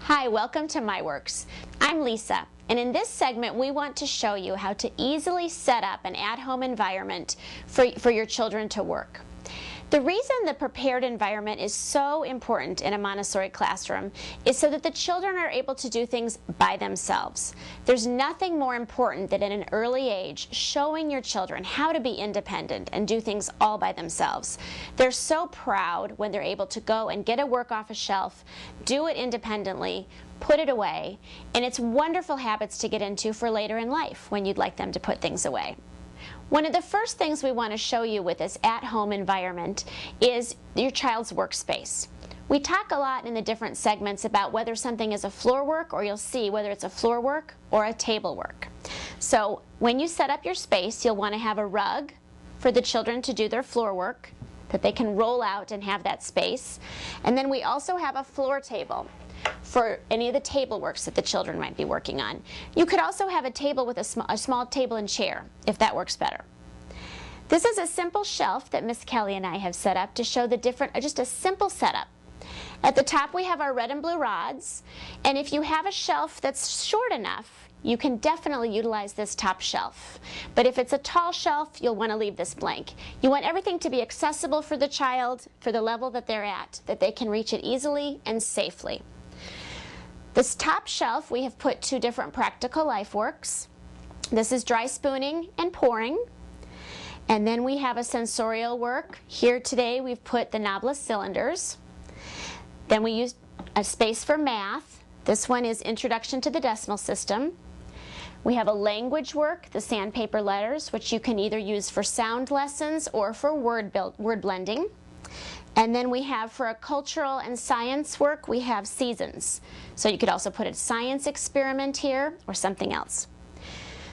Hi, welcome to My Works. I'm Lisa, and in this segment we want to show you how to easily set up an at-home environment for your children to work. The reason the prepared environment is so important in a Montessori classroom is so that the children are able to do things by themselves. There's nothing more important than at an early age showing your children how to be independent and do things all by themselves. They're so proud when they're able to go and get a work off a shelf, do it independently, put it away, and it's wonderful habits to get into for later in life when you'd like them to put things away. One of the first things we want to show you with this at-home environment is your child's workspace. We talk a lot in the different segments about whether something is a floor work, or you'll see whether it's a floor work or a table work. So when you set up your space, you'll want to have a rug for the children to do their floor work that they can roll out and have that space. And then we also have a floor table for any of the table works that the children might be working on. You could also have a table with a small table and chair, if that works better. This is a simple shelf that Miss Kelly and I have set up to show the different, just a simple setup. At the top we have our red and blue rods, and if you have a shelf that's short enough, you can definitely utilize this top shelf. But if it's a tall shelf, you'll want to leave this blank. You want everything to be accessible for the child, for the level that they're at, that they can reach it easily and safely. This top shelf, we have put two different practical life works. This is dry spooning and pouring. And then we have a sensorial work. Here today we've put the knobless cylinders. Then we used a space for math. This one is Introduction to the Decimal System. We have a language work, the sandpaper letters, which you can either use for sound lessons or for word blending. And then we have, for a cultural and science work, we have seasons. So you could also put a science experiment here or something else.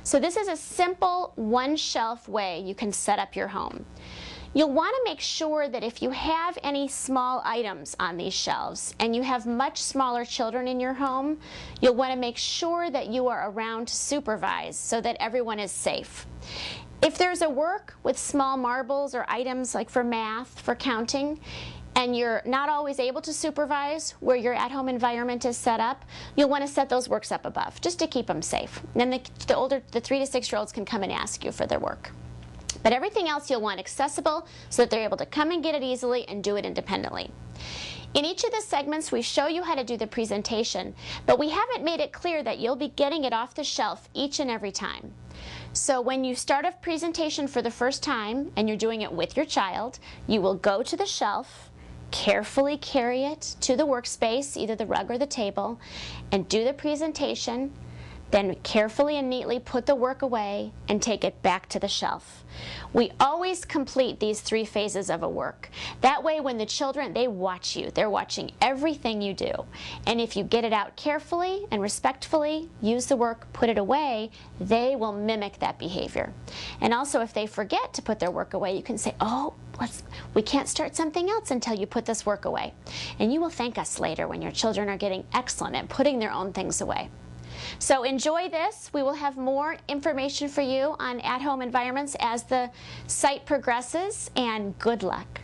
So this is a simple one-shelf way you can set up your home. You'll want to make sure that if you have any small items on these shelves and you have much smaller children in your home, you'll want to make sure that you are around to supervise so that everyone is safe. If there's a work with small marbles or items like for math, for counting, and you're not always able to supervise where your at-home environment is set up, you'll want to set those works up above just to keep them safe. And then the 3 to 6-year-olds can come and ask you for their work. But everything else you'll want accessible so that they're able to come and get it easily and do it independently. In each of the segments we show you how to do the presentation, but we haven't made it clear that you'll be getting it off the shelf each and every time. So when you start a presentation for the first time and you're doing it with your child, you will go to the shelf, carefully carry it to the workspace, either the rug or the table, and do the presentation. Then carefully and neatly put the work away and take it back to the shelf. We always complete these 3 phases of a work. That way when the children, they watch you. They're watching everything you do. And if you get it out carefully and respectfully, use the work, put it away, they will mimic that behavior. And also if they forget to put their work away, you can say, oh, we can't start something else until you put this work away. And you will thank us later when your children are getting excellent at putting their own things away. So enjoy this. We will have more information for you on at-home environments as the site progresses, and good luck.